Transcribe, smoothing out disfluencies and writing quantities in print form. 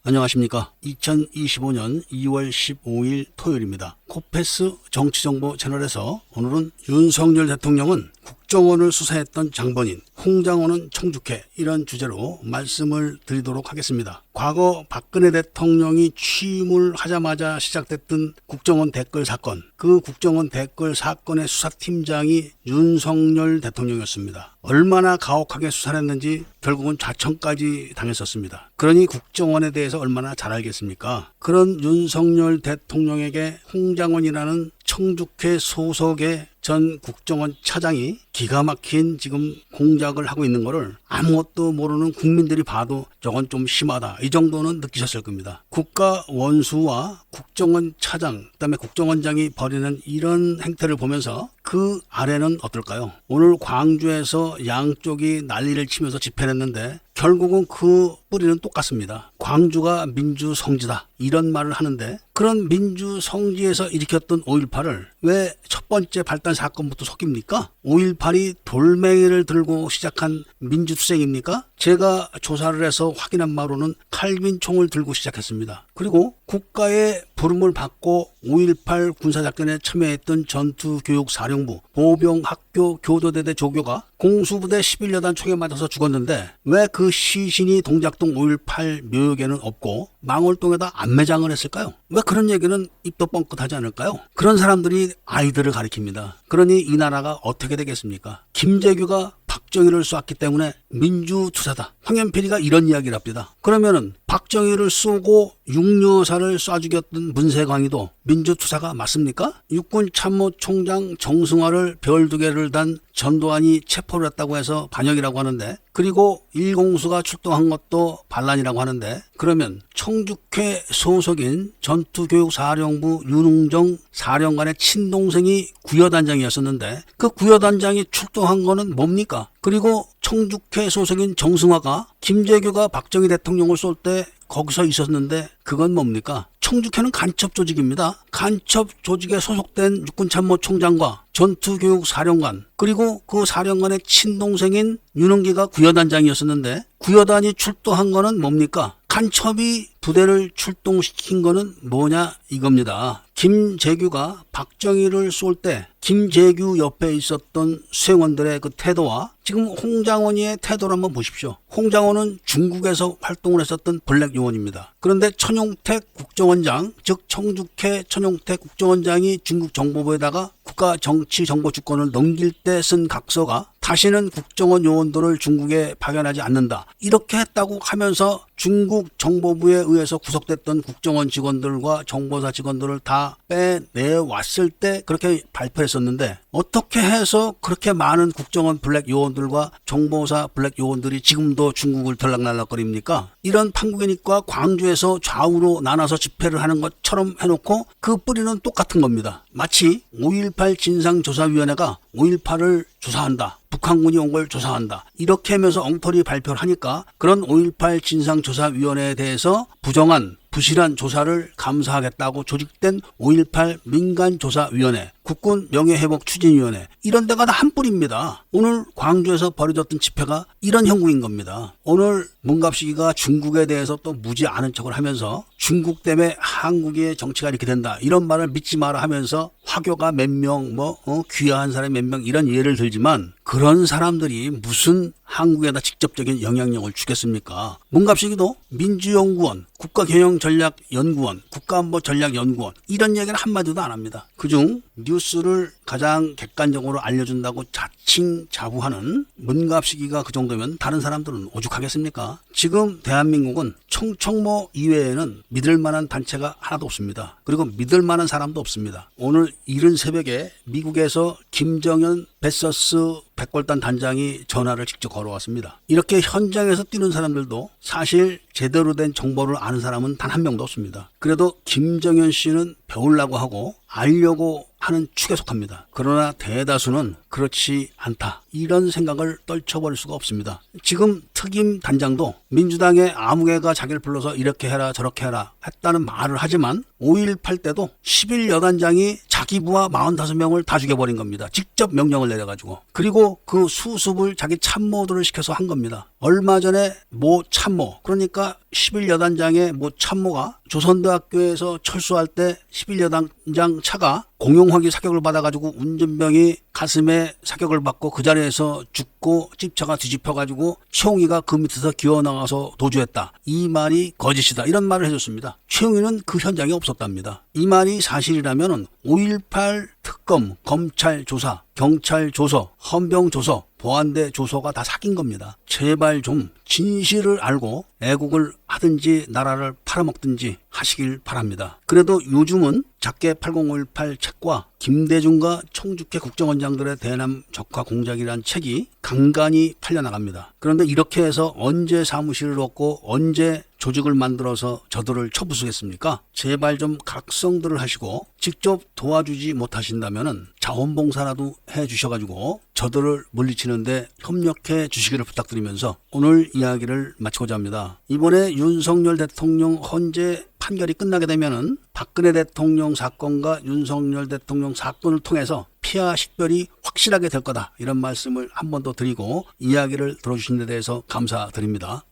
안녕하십니까. 2025년 2월 15일 토요일입니다. 코페스 정치정보 채널에서 오늘은 윤석열 대통령은 국정원을 수사했던 장본인, 홍장호는 청주케, 이런 주제로 말씀을 드리도록 하겠습니다. 과거 박근혜 대통령이 취임을 하자마자 시작됐던 국정원 댓글 사건, 그 국정원 댓글 사건의 수사팀장이 윤석열 대통령이었습니다. 얼마나 가혹하게 수사를 했는지 결국은 좌천까지 당했었습니다. 그러니 국정원에 대해서 얼마나 잘 알겠습니까? 그런 윤석열 대통령에게 홍장원이라는 청주케 소속의 전 국정원 차장이 기가 막힌 지금 공작을 하고 있는 거를 아무것도 모르는 국민들이 봐도 저건 좀 심하다, 이 정도는 느끼셨을 겁니다. 국가 원수와 국정원 차장, 그다음에 국정원장이 벌이는 이런 행태를 보면서 그 아래는 어떨까요? 오늘 광주에서 양쪽이 난리를 치면서 집회를 했는데 결국은 그 뿌리는 똑같습니다. 광주가 민주성지다, 이런 말을 하는데, 그런 민주성지에서 일으켰던 5.18을 왜 첫 번째 발단 사건부터 속입니까? 5.18이 돌멩이를 들고 시작한 민주투쟁입니까? 제가 조사를 해서 확인한 바로는 칼빈총을 들고 시작했습니다. 그리고 국가의 부름을 받고 5.18 군사작전에 참여했던 전투교육사령부, 보병학교 교도대대 조교가 공수부대 11여단 총에 맞아서 죽었는데 왜 그 시신이 동작동 5.18 묘역에는 없고 망월동에다 안매장을 했을까요? 왜 그런 얘기는 입도 뻥끗하지 않을까요? 그런 사람들이 아이들을 가리킵니다. 그러니 이 나라가 어떻게 되겠습니까? 김재규가 박정희를 쏘았기 때문에 민주투사다, 황현필이가 이런 이야기를 합니다. 그러면은 박정희를 쏘고 육여사를 쏴 죽였던 문세광이도 민주투사가 맞습니까? 육군참모총장 정승화를 별 2개를 단 전두환이 체포를 했다고 해서 반역이라고 하는데, 그리고 일공수가 출동한 것도 반란이라고 하는데, 그러면 청주케 소속인 전투교육사령부 윤웅정 사령관의 친동생이 구여단장이었었는데 그 구여단장이 출동한 거는 뭡니까? 그리고 청주케 소속인 정승화가 김재규가 박정희 대통령을 쏠 때 거기서 있었는데 그건 뭡니까? 청주케는 간첩 조직입니다. 간첩 조직에 소속된 육군참모총장과 전투교육사령관, 그리고 그 사령관의 친동생인 윤흥기가 구여단장이었었는데 구여단이 출동한 거는 뭡니까? 간첩이 부대를 출동시킨 거는 뭐냐 이겁니다. 김재규가 박정희를 쏠 때 김재규 옆에 있었던 수행원들의 그 태도와 지금 홍장원이의 태도를 한번 보십시오. 홍장원은 중국에서 활동을 했었던 블랙 요원입니다. 그런데 천용택 국정원장, 즉 청주케 천용택 국정원장이 중국 정보부에다가 국가 정치 정보 주권을 넘길 때 쓴 각서가 다시는 국정원 요원들을 중국에 파견하지 않는다, 이렇게 했다고 하면서 중국 정보부에 의해서 구속됐던 국정원 직원들과 정보사 직원들을 다 빼내왔을 때 그렇게 발표했었는데, 어떻게 해서 그렇게 많은 국정원 블랙 요원들과 정보사 블랙 요원들이 지금도 중국을 들락날락거립니까? 이런 판국이니까 광주에서 좌우로 나눠서 집회를 하는 것처럼 해놓고 그 뿌리는 똑같은 겁니다. 마치 5.18 진상조사위원회가 5.18을 조사한다, 북한군이 온 걸 조사한다, 이렇게 하면서 엉터리 발표를 하니까 그런 5.18 진상조사위원회에 대해서 부정한 부실한 조사를 감사하겠다고 조직된 5.18 민간조사위원회, 국군 명예회복추진위원회, 이런 데가 다 한 뿌리입니다. 오늘 광주에서 벌어졌던 집회가 이런 형국인 겁니다. 오늘 문갑식이가 중국에 대해서 또 무지 아는 척을 하면서 중국 때문에 한국의 정치가 이렇게 된다, 이런 말을 믿지 마라 하면서 화교가 몇 명, 귀화한 사람이 몇 명, 이런 예를 들지만 그런 사람들이 무슨 한국에다 직접적인 영향력을 주겠습니까? 문갑식이도 민주연구원, 국가경영전략연구원, 국가안보전략연구원, 이런 얘기는 한마디도 안 합니다. 그중 뉴스를 가장 객관적으로 알려준다고 자칭자부하는 문갑식이가 그 정도면 다른 사람들은 오죽하겠습니까? 지금 대한민국은 청청모 이외에는 믿을 만한 단체가 하나도 없습니다. 그리고 믿을 만한 사람도 없습니다. 오늘 이른 새벽에 미국에서 김정은 베서스 백골단 단장이 전화를 직접 걸어왔습니다. 이렇게 현장에서 뛰는 사람들도 사실 제대로 된 정보를 아는 사람은 단 한 명도 없습니다. 그래도 김정현 씨는 배우려고 하고 알려고 하는 축에 속합니다. 그러나 대다수는 그렇지 않다. 이런 생각을 떨쳐버릴 수가 없습니다. 지금 특임 단장도 민주당의 아무개가 자기를 불러서 이렇게 해라 저렇게 해라 했다는 말을 하지만 5.18 때도 11여단장이 자기 부하 45명을 다 죽여버린 겁니다. 직접 명령을 내려가지고. 그리고 그 수습을 자기 참모들을 시켜서 한 겁니다. 얼마 전에 모 참모, 그러니까 11여단장의 모 참모가 조선대학교에서 철수할 때 11여단장 차가 공용화기 사격을 받아가지고 운전병이 가슴에 사격을 받고 그 자리에서 죽고 집차가 뒤집혀가지고 최홍이가 그 밑에서 기어나가서 도주했다. 이 말이 거짓이다. 이런 말을 해줬습니다. 최홍이는 그 현장에 없었답니다. 이 말이 사실이라면 5.18 특검, 검찰 조사, 경찰 조서, 헌병 조서, 보안대 조서가 다 사귄 겁니다. 제발 좀 진실을 알고 애국을 하든지 나라를 팔아먹든지 하시길 바랍니다. 그래도 요즘은 작게 80.5.18 책과 김대중과 총주께 국정원장들의 대남 적화 공작이라는 책이 간간히 팔려나갑니다. 그런데 이렇게 해서 언제 사무실을 얻고 언제 조직을 만들어서 저들을 쳐부수겠습니까? 제발 좀 각성들을 하시고 직접 도와주지 못하신다면 자원봉사라도 해주셔가지고 저들을 물리치는데 협력해 주시기를 부탁드리면서 오늘 이야기를 마치고자 합니다. 이번에 윤석열 대통령 헌재 판결이 끝나게 되면은 박근혜 대통령 사건과 윤석열 대통령 사건을 통해서 피하 식별이 확실하게 될 거다. 이런 말씀을 한 번 더 드리고 이야기를 들어주신 데 대해서 감사드립니다.